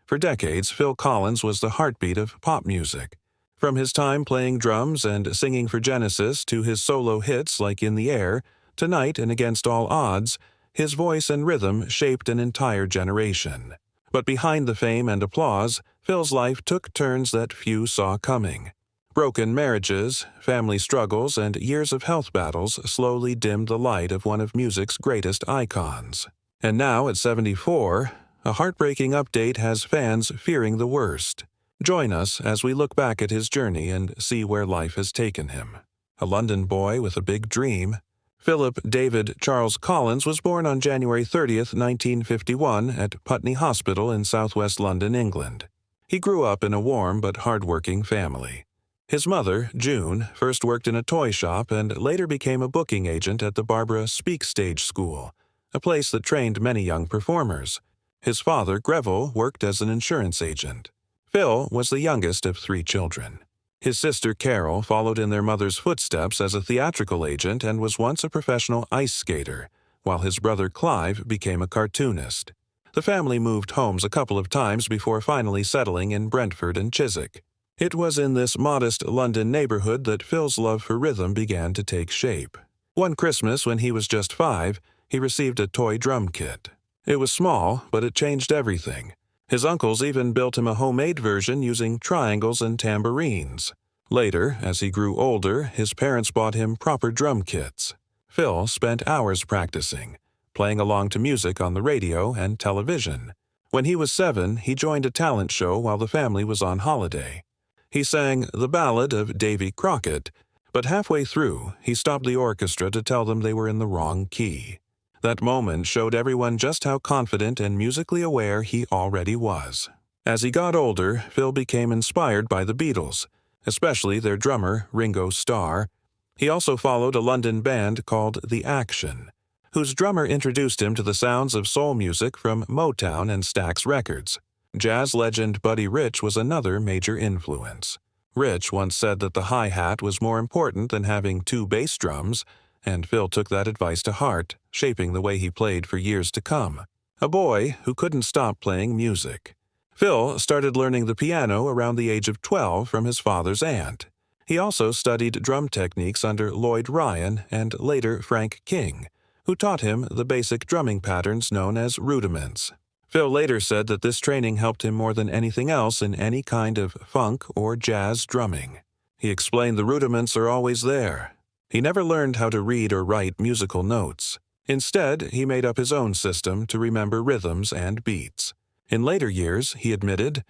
For decades, Phil Collins was the heartbeat of pop music. From his time playing drums and singing for Genesis to his solo hits like In the Air, Tonight and Against All Odds, his voice and rhythm shaped an entire generation. But behind the fame and applause, Phil's life took turns that few saw coming. Broken marriages, family struggles, and years of health battles slowly dimmed the light of one of music's greatest icons. And now, at 74, a heartbreaking update has fans fearing the worst. Join us as we look back at his journey and see where life has taken him. A London boy with a big dream, Philip David Charles Collins was born on January 30, 1951, at Putney Hospital in southwest London, England. He grew up in a warm but hardworking family. His mother, June, first worked in a toy shop and later became a booking agent at the Barbara Speak Stage School, a place that trained many young performers. His father, Greville, worked as an insurance agent. Phil was the youngest of 3 children. His sister, Carol, followed in their mother's footsteps as a theatrical agent and was once a professional ice skater, while his brother, Clive, became a cartoonist. The family moved homes a couple of times before finally settling in Brentford and Chiswick. It was in this modest London neighborhood that Phil's love for rhythm began to take shape. One Christmas, when he was just 5, he received a toy drum kit. It was small, but it changed everything. His uncles even built him a homemade version using triangles and tambourines. Later, as he grew older, his parents bought him proper drum kits. Phil spent hours practicing, playing along to music on the radio and television. When he was 7, he joined a talent show while the family was on holiday. He sang The Ballad of Davy Crockett, but halfway through, he stopped the orchestra to tell them they were in the wrong key. That moment showed everyone just how confident and musically aware he already was. As he got older, Phil became inspired by the Beatles, especially their drummer, Ringo Starr. He also followed a London band called The Action, whose drummer introduced him to the sounds of soul music from Motown and Stax Records. Jazz legend Buddy Rich was another major influence. Rich once said that the hi-hat was more important than having 2 bass drums, and Phil took that advice to heart, shaping the way he played for years to come. A boy who couldn't stop playing music. Phil started learning the piano around the age of 12 from his father's aunt. He also studied drum techniques under Lloyd Ryan and later Frank King, who taught him the basic drumming patterns known as rudiments. Phil later said that this training helped him more than anything else in any kind of funk or jazz drumming. He explained the rudiments are always there. He never learned how to read or write musical notes. Instead, he made up his own system to remember rhythms and beats. In later years, he admitted,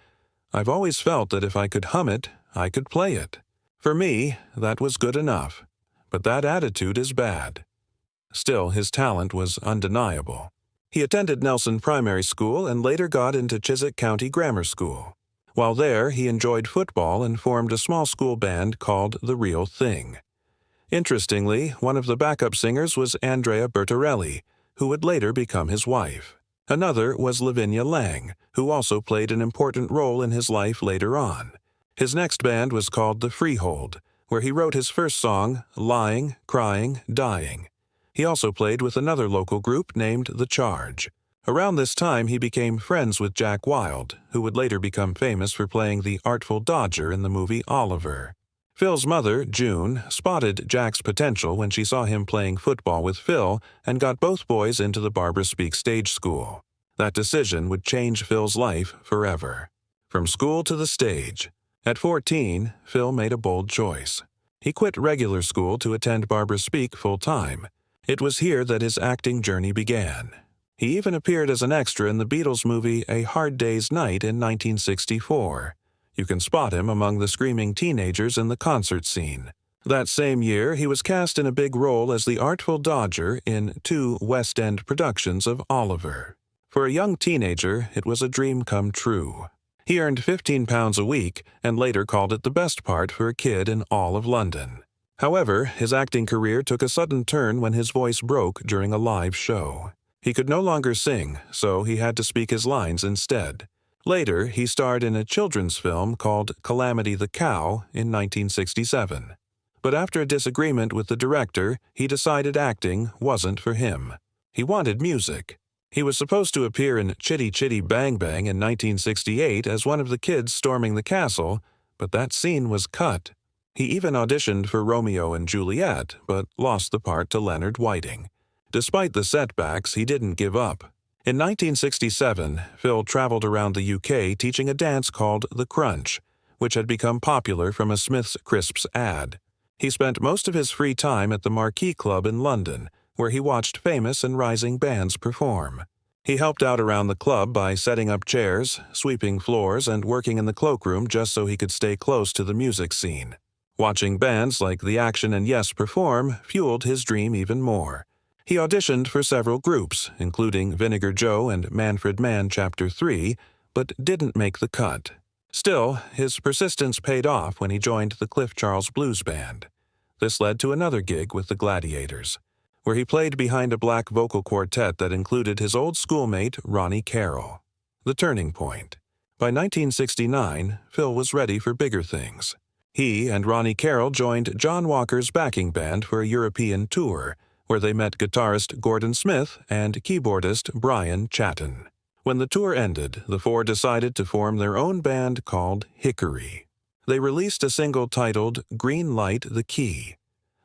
"I've always felt that if I could hum it, I could play it. For me, that was good enough. But that attitude is bad." Still, his talent was undeniable. He attended Nelson Primary School and later got into Chiswick County Grammar School. While there, he enjoyed football and formed a small school band called The Real Thing. Interestingly, one of the backup singers was Andrea Bertarelli, who would later become his wife. Another was Lavinia Lang, who also played an important role in his life later on. His next band was called The Freehold, where he wrote his first song, Lying, Crying, Dying. He also played with another local group named The Charge. Around this time, he became friends with Jack Wilde, who would later become famous for playing the Artful Dodger in the movie Oliver. Phil's mother, June, spotted Jack's potential when she saw him playing football with Phil and got both boys into the Barbara Speak Stage School. That decision would change Phil's life forever. From school to the stage. At 14, Phil made a bold choice. He quit regular school to attend Barbara Speak full-time. It was here that his acting journey began. He even appeared as an extra in the Beatles movie A Hard Day's Night in 1964. You can spot him among the screaming teenagers in the concert scene. That same year, he was cast in a big role as the Artful Dodger in 2 West End productions of Oliver. For a young teenager, it was a dream come true. He earned £15 a week and later called it the best part for a kid in all of London. However, his acting career took a sudden turn when his voice broke during a live show. He could no longer sing, so he had to speak his lines instead. Later, he starred in a children's film called Calamity the Cow in 1967. But after a disagreement with the director, he decided acting wasn't for him. He wanted music. He was supposed to appear in Chitty Chitty Bang Bang in 1968 as one of the kids storming the castle, but that scene was cut. He even auditioned for Romeo and Juliet, but lost the part to Leonard Whiting. Despite the setbacks, he didn't give up. In 1967, Phil traveled around the UK teaching a dance called the Crunch, which had become popular from a Smith's Crisps ad. He spent most of his free time at the Marquee Club in London, where he watched famous and rising bands perform. He helped out around the club by setting up chairs, sweeping floors, and working in the cloakroom just so he could stay close to the music scene. Watching bands like The Action and Yes perform fueled his dream even more. He auditioned for several groups, including Vinegar Joe and Manfred Mann Chapter 3, but didn't make the cut. Still, his persistence paid off when he joined the Cliff Charles Blues Band. This led to another gig with the Gladiators, where he played behind a black vocal quartet that included his old schoolmate Ronnie Carroll. The turning point. By 1969, Phil was ready for bigger things. He and Ronnie Carroll joined John Walker's backing band for a European tour, where they met guitarist Gordon Smith and keyboardist Brian Chatton. When the tour ended, the four decided to form their own band called Hickory. They released a single titled Green Light the Key.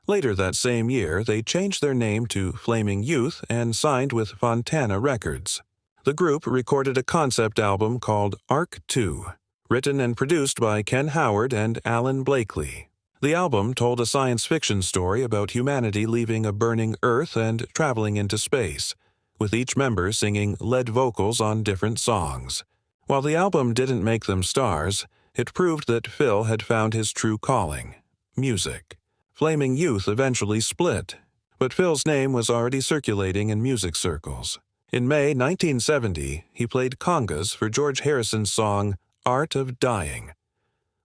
Later that same year, they changed their name to Flaming Youth and signed with Fontana Records. The group recorded a concept album called Arc 2, written and produced by Ken Howard and Alan Blakely. The album told a science fiction story about humanity leaving a burning Earth and traveling into space, with each member singing lead vocals on different songs. While the album didn't make them stars, it proved that Phil had found his true calling, music. Flaming Youth eventually split, but Phil's name was already circulating in music circles. In May 1970, he played congas for George Harrison's song Art of Dying.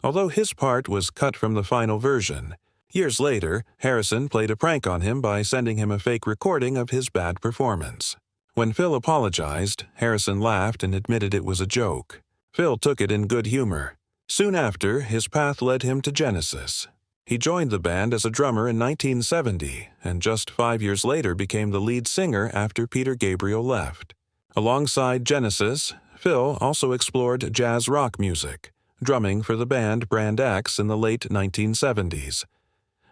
Although his part was cut from the final version, years later, Harrison played a prank on him by sending him a fake recording of his bad performance. When Phil apologized, Harrison laughed and admitted it was a joke. Phil took it in good humor. Soon after, his path led him to Genesis. He joined the band as a drummer in 1970, and just 5 years later became the lead singer after Peter Gabriel left. Alongside Genesis, Phil also explored jazz rock music, drumming for the band Brand X in the late 1970s.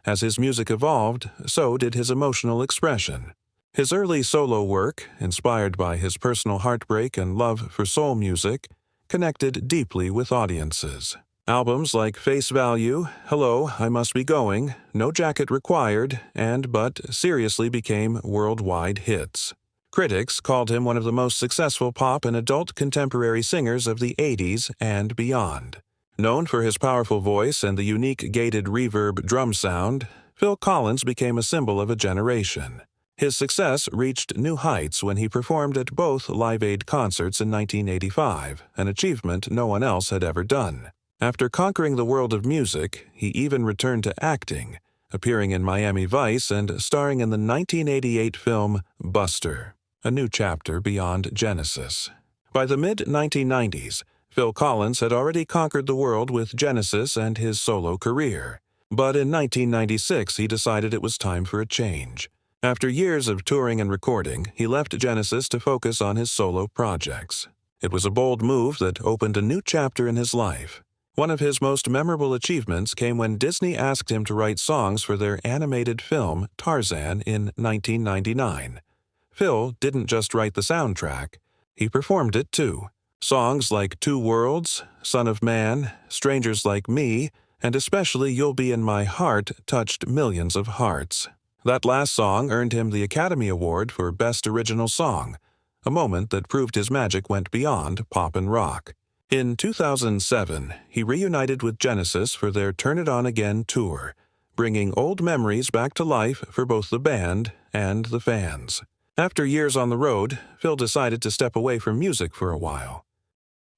As his music evolved, so did his emotional expression. His early solo work, inspired by his personal heartbreak and love for soul music, connected deeply with audiences. Albums like Face Value, Hello, I Must Be Going, No Jacket Required, and But Seriously became worldwide hits. Critics called him one of the most successful pop and adult contemporary singers of the 80s and beyond. Known for his powerful voice and the unique gated reverb drum sound, Phil Collins became a symbol of a generation. His success reached new heights when he performed at both Live Aid concerts in 1985, an achievement no one else had ever done. After conquering the world of music, he even returned to acting, appearing in Miami Vice and starring in the 1988 film Buster, a new chapter beyond Genesis. By the mid-1990s, Phil Collins had already conquered the world with Genesis and his solo career. But in 1996, he decided it was time for a change. After years of touring and recording, he left Genesis to focus on his solo projects. It was a bold move that opened a new chapter in his life. One of his most memorable achievements came when Disney asked him to write songs for their animated film Tarzan in 1999. Phil didn't just write the soundtrack, he performed it too. Songs like Two Worlds, Son of Man, Strangers Like Me, and especially You'll Be in My Heart touched millions of hearts. That last song earned him the Academy Award for Best Original Song, a moment that proved his magic went beyond pop and rock. In 2007, he reunited with Genesis for their Turn It On Again tour, bringing old memories back to life for both the band and the fans. After years on the road, Phil decided to step away from music for a while.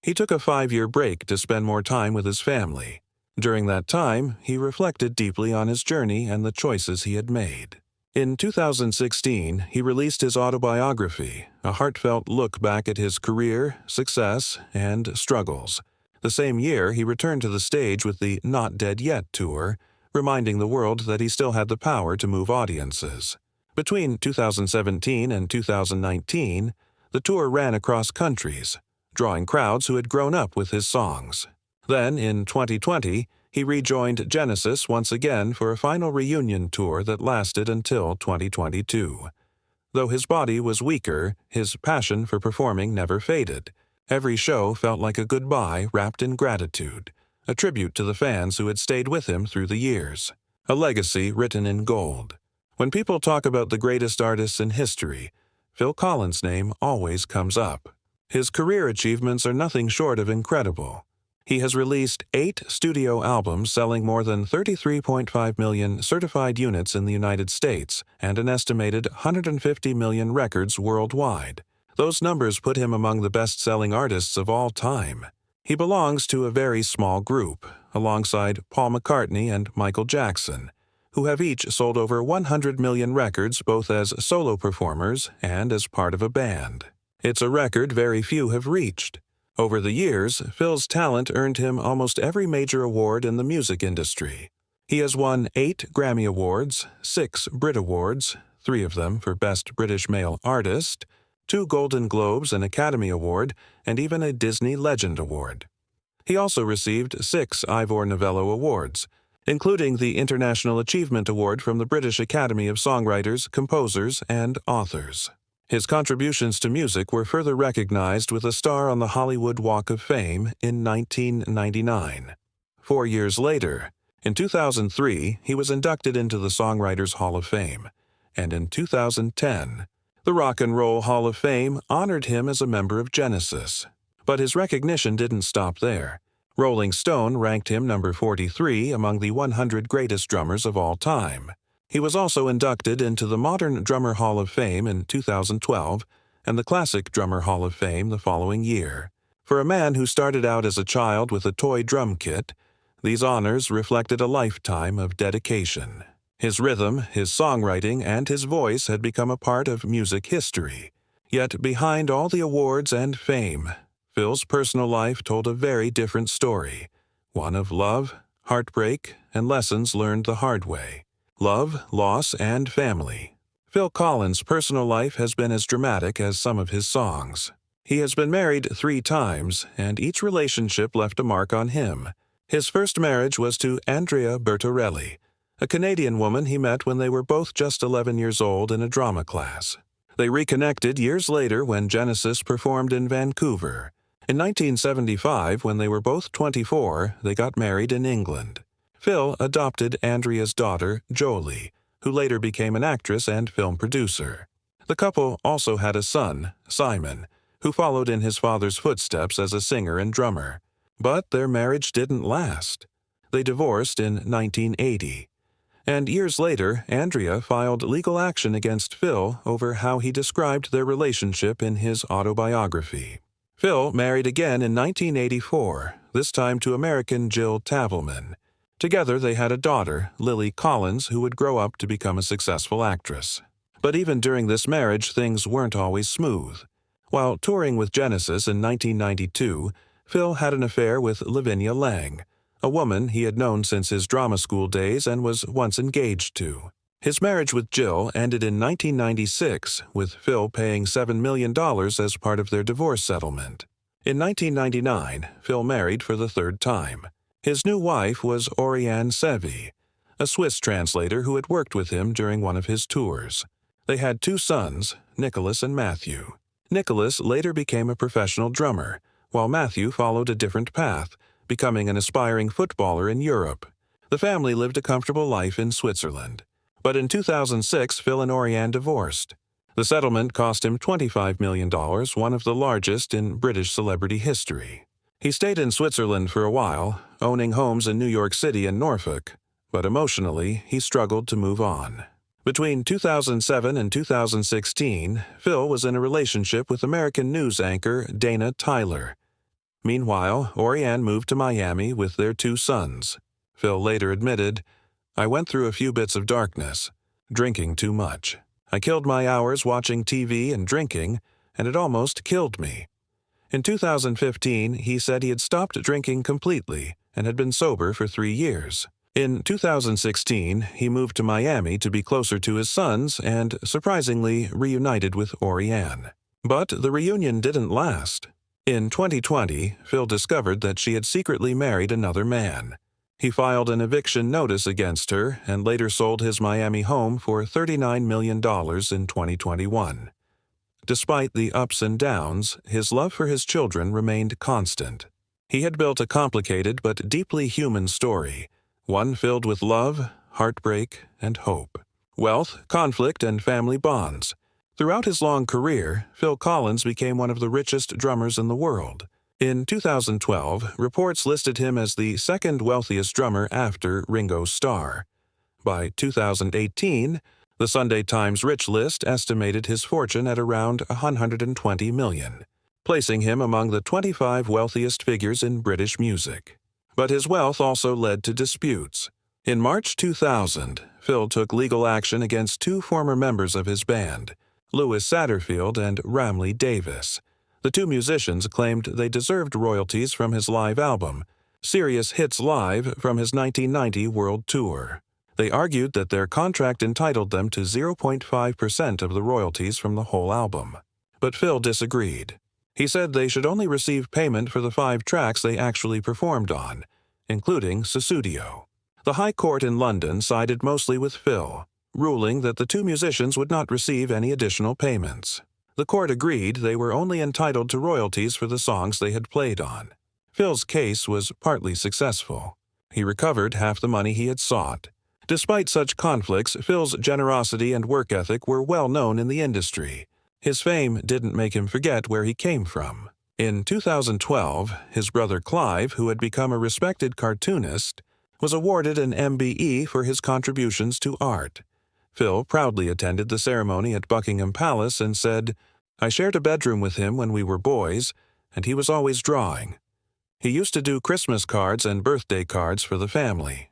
He took a 5-year break to spend more time with his family. During that time, he reflected deeply on his journey and the choices he had made. In 2016, he released his autobiography, a heartfelt look back at his career, success, and struggles. The same year, he returned to the stage with the Not Dead Yet tour, reminding the world that he still had the power to move audiences. Between 2017 and 2019, The tour ran across countries, drawing crowds who had grown up with his songs. Then, in 2020, he rejoined Genesis once again for a final reunion tour that lasted until 2022. Though his body was weaker, his passion for performing never faded. Every show felt like a goodbye wrapped in gratitude, a tribute to the fans who had stayed with him through the years, a legacy written in gold. When people talk about the greatest artists in history, Phil Collins' name always comes up. His career achievements are nothing short of incredible. He has released 8 studio albums selling more than 33.5 million certified units in the United States and an estimated 150 million records worldwide. Those numbers put him among the best-selling artists of all time. He belongs to a very small group, alongside Paul McCartney and Michael Jackson, who have each sold over 100 million records both as solo performers and as part of a band. It's a record very few have reached. Over the years, Phil's talent earned him almost every major award in the music industry. He has won 8 Grammy Awards, 6 Brit Awards, 3 of them for Best British Male Artist, 2 Golden Globes, an Academy Award, and even a Disney Legend Award. He also received 6 Ivor Novello Awards, including the International Achievement Award from the British Academy of Songwriters, Composers, and Authors. His contributions to music were further recognized with a star on the Hollywood Walk of Fame in 1999. 4 years later, in 2003, he was inducted into the Songwriters Hall of Fame, and in 2010, the Rock and Roll Hall of Fame honored him as a member of Genesis. But his recognition didn't stop there. Rolling Stone ranked him number 43 among the 100 greatest drummers of all time. He was also inducted into the Modern Drummer Hall of Fame in 2012 and the Classic Drummer Hall of Fame the following year. For a man who started out as a child with a toy drum kit, these honors reflected a lifetime of dedication. His rhythm, his songwriting, and his voice had become a part of music history. Yet behind all the awards and fame, Phil's personal life told a very different story, one of love, heartbreak, and lessons learned the hard way. Love, loss, and family. Phil Collins' personal life has been as dramatic as some of his songs. He has been married 3 times, and each relationship left a mark on him. His first marriage was to Andrea Bertorelli, a Canadian woman he met when they were both just 11 years old in a drama class. They reconnected years later when Genesis performed in Vancouver. In 1975, when they were both 24, they got married in England. Phil adopted Andrea's daughter, Jolie, who later became an actress and film producer. The couple also had a son, Simon, who followed in his father's footsteps as a singer and drummer. But their marriage didn't last. They divorced in 1980. And years later, Andrea filed legal action against Phil over how he described their relationship in his autobiography. Phil married again in 1984, this time to American Jill Tavelman. Together they had a daughter, Lily Collins, who would grow up to become a successful actress. But even during this marriage, things weren't always smooth. While touring with Genesis in 1992, Phil had an affair with Lavinia Lang, a woman he had known since his drama school days and was once engaged to. His marriage with Jill ended in 1996, with Phil paying $7 million as part of their divorce settlement. In 1999, Phil married for the 3rd time. His new wife was Oriane Sevy, a Swiss translator who had worked with him during one of his tours. They had 2 sons, Nicholas and Matthew. Nicholas later became a professional drummer, while Matthew followed a different path, becoming an aspiring footballer in Europe. The family lived a comfortable life in Switzerland. But in 2006, Phil and Oriane divorced. The settlement cost him $25 million, one of the largest in British celebrity history. He stayed in Switzerland for a while, owning homes in New York City and Norfolk, but emotionally, he struggled to move on. Between 2007 and 2016, Phil was in a relationship with American news anchor Dana Tyler. Meanwhile, Oriane moved to Miami with their 2 sons. Phil later admitted, "I went through a few bits of darkness, drinking too much. I killed my hours watching TV and drinking, and it almost killed me." In 2015, he said he had stopped drinking completely and had been sober for 3 years. In 2016, he moved to Miami to be closer to his sons and, surprisingly, reunited with Oriane. But the reunion didn't last. In 2020, Phil discovered that she had secretly married another man. He filed an eviction notice against her and later sold his Miami home for $39 million in 2021. Despite the ups and downs, his love for his children remained constant. He had built a complicated but deeply human story, one filled with love, heartbreak, and hope, wealth, conflict, and family bonds. Throughout his long career, Phil Collins became one of the richest drummers in the world. In 2012, reports listed him as the second wealthiest drummer after Ringo Starr. By 2018, the Sunday Times Rich List estimated his fortune at around $120 million, placing him among the 25 wealthiest figures in British music. But his wealth also led to disputes. In March 2000, Phil took legal action against two former members of his band, Louis Satterfield and Ramley Davis. The two musicians claimed they deserved royalties from his live album, Serious Hits Live, from his 1990 World Tour. They argued that their contract entitled them to 0.5% of the royalties from the whole album. But Phil disagreed. He said they should only receive payment for the 5 tracks they actually performed on, including Sussudio. The High Court in London sided mostly with Phil, ruling that the two musicians would not receive any additional payments. The court agreed they were only entitled to royalties for the songs they had played on. Phil's case was partly successful. He recovered half the money he had sought. Despite such conflicts, Phil's generosity and work ethic were well known in the industry. His fame didn't make him forget where he came from. In 2012, his brother Clive, who had become a respected cartoonist, was awarded an MBE for his contributions to art. Phil proudly attended the ceremony at Buckingham Palace and said, "I shared a bedroom with him when we were boys, and he was always drawing. He used to do Christmas cards and birthday cards for the family."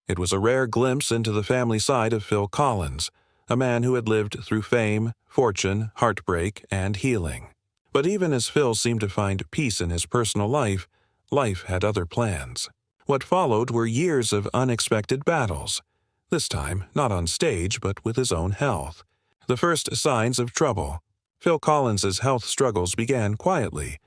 It was a rare glimpse into the family side of Phil Collins, a man who had lived through fame, fortune, heartbreak, and healing. But even as Phil seemed to find peace in his personal life, life had other plans. What followed were years of unexpected battles, this time not on stage but with his own health. The first signs of trouble. Phil Collins's health struggles began quietly,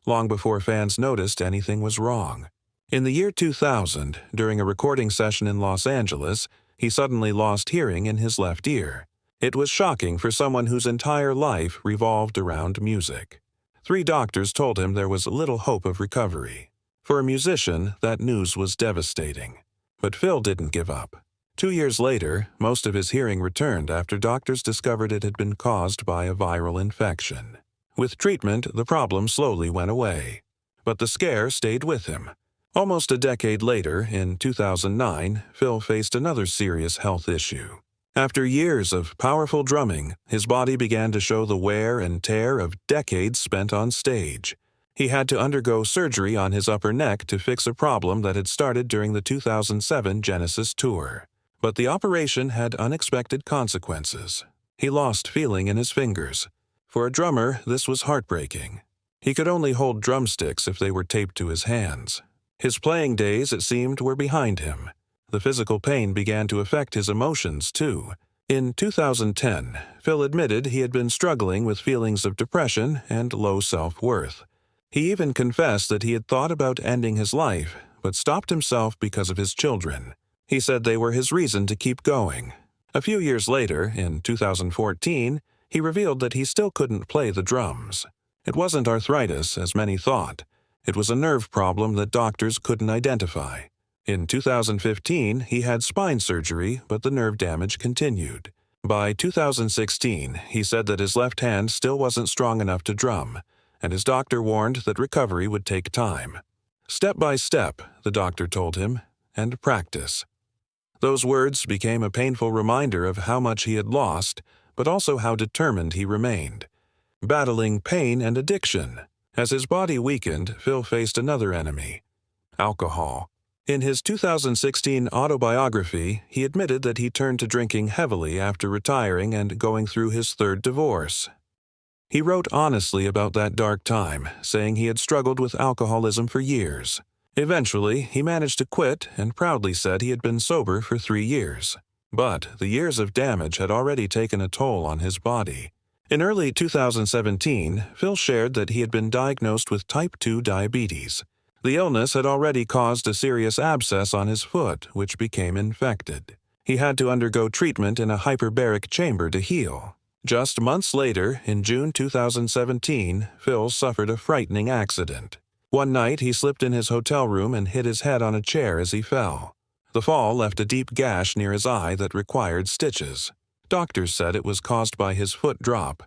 long before fans noticed anything was wrong. In the year 2000, during a recording session in Los Angeles, he suddenly lost hearing in his left ear. It was shocking for someone whose entire life revolved around music. 3 doctors told him there was little hope of recovery. For a musician, that news was devastating. But Phil didn't give up. 2 years later, most of his hearing returned after doctors discovered it had been caused by a viral infection. With treatment, the problem slowly went away. But the scare stayed with him. Almost a decade later, in 2009, Phil faced another serious health issue. After years of powerful drumming, his body began to show the wear and tear of decades spent on stage. He had to undergo surgery on his upper neck to fix a problem that had started during the 2007 Genesis tour. But the operation had unexpected consequences. He lost feeling in his fingers. For a drummer, this was heartbreaking. He could only hold drumsticks if they were taped to his hands. His playing days, it seemed, were behind him. The physical pain began to affect his emotions, too. In 2010, Phil admitted he had been struggling with feelings of depression and low self-worth. He even confessed that he had thought about ending his life, but stopped himself because of his children. He said they were his reason to keep going. A few years later, in 2014, he revealed that he still couldn't play the drums. It wasn't arthritis, as many thought. It was a nerve problem that doctors couldn't identify. In 2015, he had spine surgery, but the nerve damage continued. By 2016, he said that his left hand still wasn't strong enough to drum, and his doctor warned that recovery would take time. Step by step, the doctor told him, and practice. Those words became a painful reminder of how much he had lost, but also how determined he remained. Battling pain and addiction. As his body weakened, Phil faced another enemy: alcohol. In his 2016 autobiography, he admitted that he turned to drinking heavily after retiring and going through his 3rd divorce. He wrote honestly about that dark time, saying he had struggled with alcoholism for years. Eventually, he managed to quit and proudly said he had been sober for 3 years. But the years of damage had already taken a toll on his body. In early 2017, Phil shared that he had been diagnosed with type 2 diabetes. The illness had already caused a serious abscess on his foot, which became infected. He had to undergo treatment in a hyperbaric chamber to heal. Just months later, in June 2017, Phil suffered a frightening accident. One night, he slipped in his hotel room and hit his head on a chair as he fell. The fall left a deep gash near his eye that required stitches. Doctors said it was caused by his foot drop,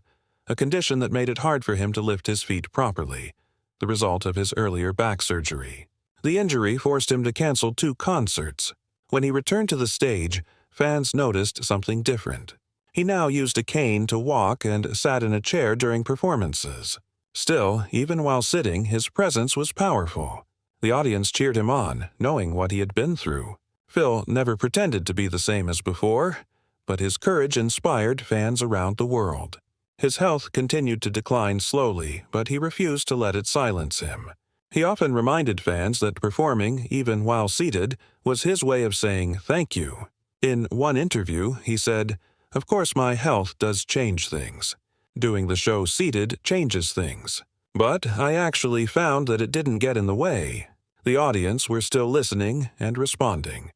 a condition that made it hard for him to lift his feet properly, the result of his earlier back surgery. The injury forced him to cancel 2 concerts. When he returned to the stage, fans noticed something different. He now used a cane to walk and sat in a chair during performances. Still, even while sitting, his presence was powerful. The audience cheered him on, knowing what he had been through. Phil never pretended to be the same as before, but his courage inspired fans around the world. His health continued to decline slowly, but he refused to let it silence him. He often reminded fans that performing, even while seated, was his way of saying thank you. In one interview, he said, "Of course my health does change things. Doing the show seated changes things. But I actually found that it didn't get in the way. The audience were still listening and responding."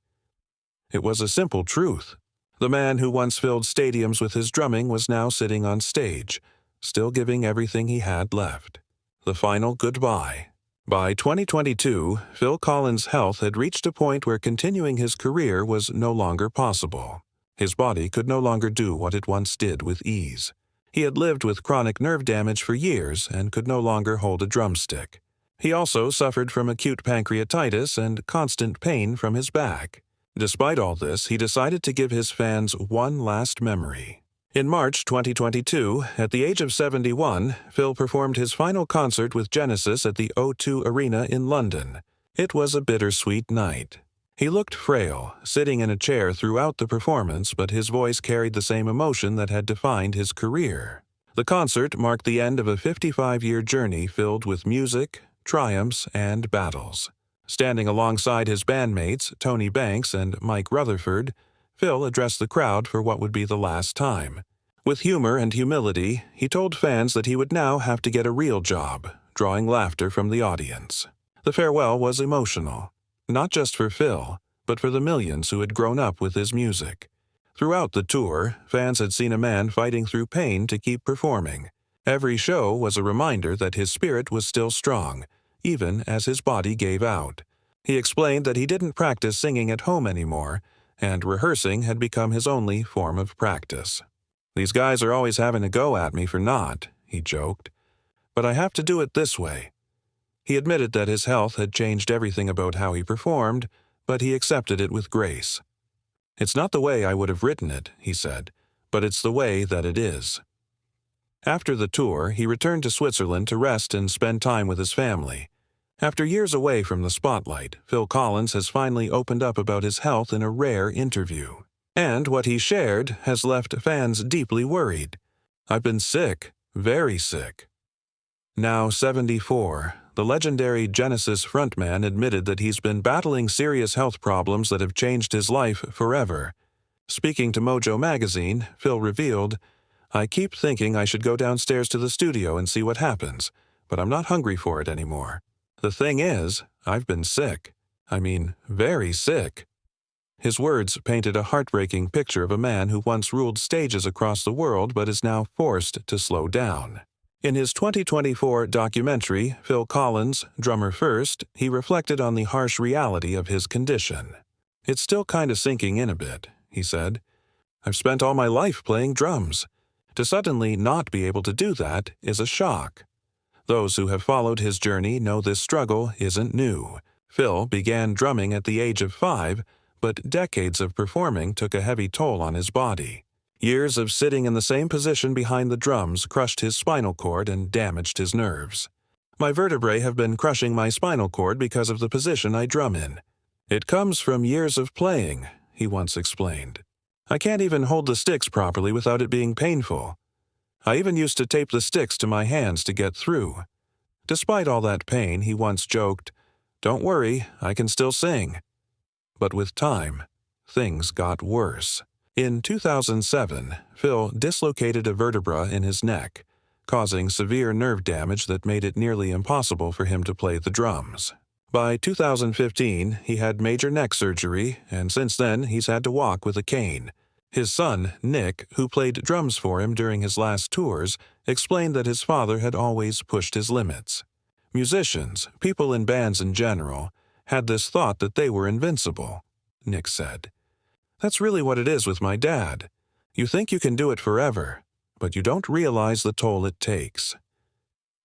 It was a simple truth. The man who once filled stadiums with his drumming was now sitting on stage, still giving everything he had left. The final goodbye. By 2022, Phil Collins' health had reached a point where continuing his career was no longer possible. His body could no longer do what it once did with ease. He had lived with chronic nerve damage for years and could no longer hold a drumstick. He also suffered from acute pancreatitis and constant pain from his back. Despite all this, he decided to give his fans one last memory. In March 2022, at the age of 71, Phil performed his final concert with Genesis at the O2 Arena in London. It was a bittersweet night. He looked frail, sitting in a chair throughout the performance, but his voice carried the same emotion that had defined his career. The concert marked the end of a 55-year journey filled with music, triumphs, and battles. Standing alongside his bandmates, Tony Banks and Mike Rutherford, Phil addressed the crowd for what would be the last time. With humor and humility, he told fans that he would now have to get a real job, drawing laughter from the audience. The farewell was emotional, not just for Phil, but for the millions who had grown up with his music. Throughout the tour, fans had seen a man fighting through pain to keep performing. Every show was a reminder that his spirit was still strong, even as his body gave out. He explained that he didn't practice singing at home anymore, and rehearsing had become his only form of practice. "These guys are always having a go at me for not," he joked. "But I have to do it this way." He admitted that his health had changed everything about how he performed, but he accepted it with grace. "It's not the way I would have written it," he said, "but it's the way that it is." After the tour, he returned to Switzerland to rest and spend time with his family. After years away from the spotlight, Phil Collins has finally opened up about his health in a rare interview. And what he shared has left fans deeply worried. "I've been sick, very sick." Now 74, the legendary Genesis frontman admitted that he's been battling serious health problems that have changed his life forever. Speaking to Mojo magazine, Phil revealed, "I keep thinking I should go downstairs to the studio and see what happens, but I'm not hungry for it anymore. The thing is, I've been sick. I mean, very sick." His words painted a heartbreaking picture of a man who once ruled stages across the world but is now forced to slow down. In his 2024 documentary, Phil Collins, Drummer First, he reflected on the harsh reality of his condition. "It's still kind of sinking in a bit," he said. "I've spent all my life playing drums. To suddenly not be able to do that is a shock." Those who have followed his journey know this struggle isn't new. Phil began drumming at the age of 5, but decades of performing took a heavy toll on his body. Years of sitting in the same position behind the drums crushed his spinal cord and damaged his nerves. "My vertebrae have been crushing my spinal cord because of the position I drum in. It comes from years of playing," he once explained. "I can't even hold the sticks properly without it being painful. I even used to tape the sticks to my hands to get through." Despite all that pain, he once joked, "Don't worry, I can still sing." But with time, things got worse. In 2007, Phil dislocated a vertebra in his neck, causing severe nerve damage that made it nearly impossible for him to play the drums. By 2015, he had major neck surgery, and since then he's had to walk with a cane. His son, Nick, who played drums for him during his last tours, explained that his father had always pushed his limits. Musicians, people in bands in general, had this thought that they were invincible, Nick said. That's really what it is with my dad. You think you can do it forever, but you don't realize the toll it takes.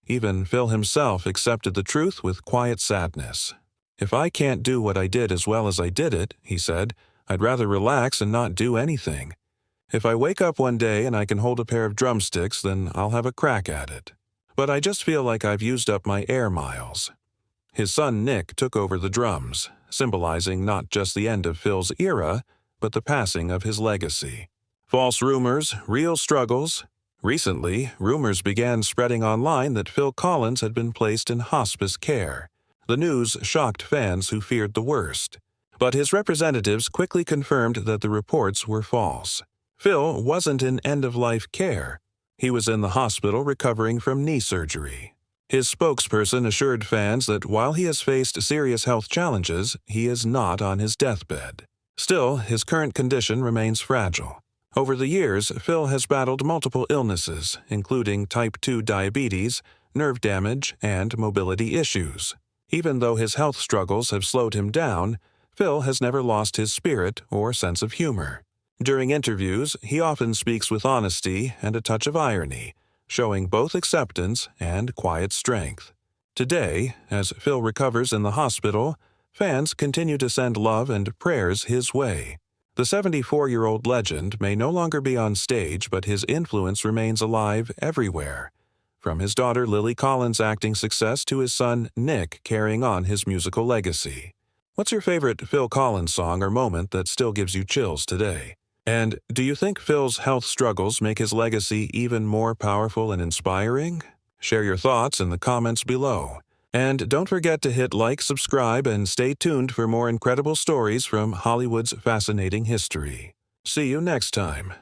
Even Phil himself accepted the truth with quiet sadness. If I can't do what I did as well as I did it, he said, I'd rather relax and not do anything. If I wake up one day and I can hold a pair of drumsticks, then I'll have a crack at it. But I just feel like I've used up my air miles. His son Nick took over the drums, symbolizing not just the end of Phil's era, but the passing of his legacy. False rumors, real struggles. Recently, rumors began spreading online that Phil Collins had been placed in hospice care. The news shocked fans who feared the worst. But his representatives quickly confirmed that the reports were false. Phil wasn't in end-of-life care. He was in the hospital recovering from knee surgery. His spokesperson assured fans that while he has faced serious health challenges, he is not on his deathbed. Still, his current condition remains fragile. Over the years, Phil has battled multiple illnesses, including type 2 diabetes, nerve damage, and mobility issues. Even though his health struggles have slowed him down, Phil has never lost his spirit or sense of humor. During interviews, he often speaks with honesty and a touch of irony, showing both acceptance and quiet strength. Today, as Phil recovers in the hospital, fans continue to send love and prayers his way. The 74-year-old legend may no longer be on stage, but his influence remains alive everywhere. From his daughter Lily Collins' acting success to his son Nick carrying on his musical legacy. What's your favorite Phil Collins song or moment that still gives you chills today? And do you think Phil's health struggles make his legacy even more powerful and inspiring? Share your thoughts in the comments below. And don't forget to hit like, subscribe, and stay tuned for more incredible stories from Hollywood's fascinating history. See you next time.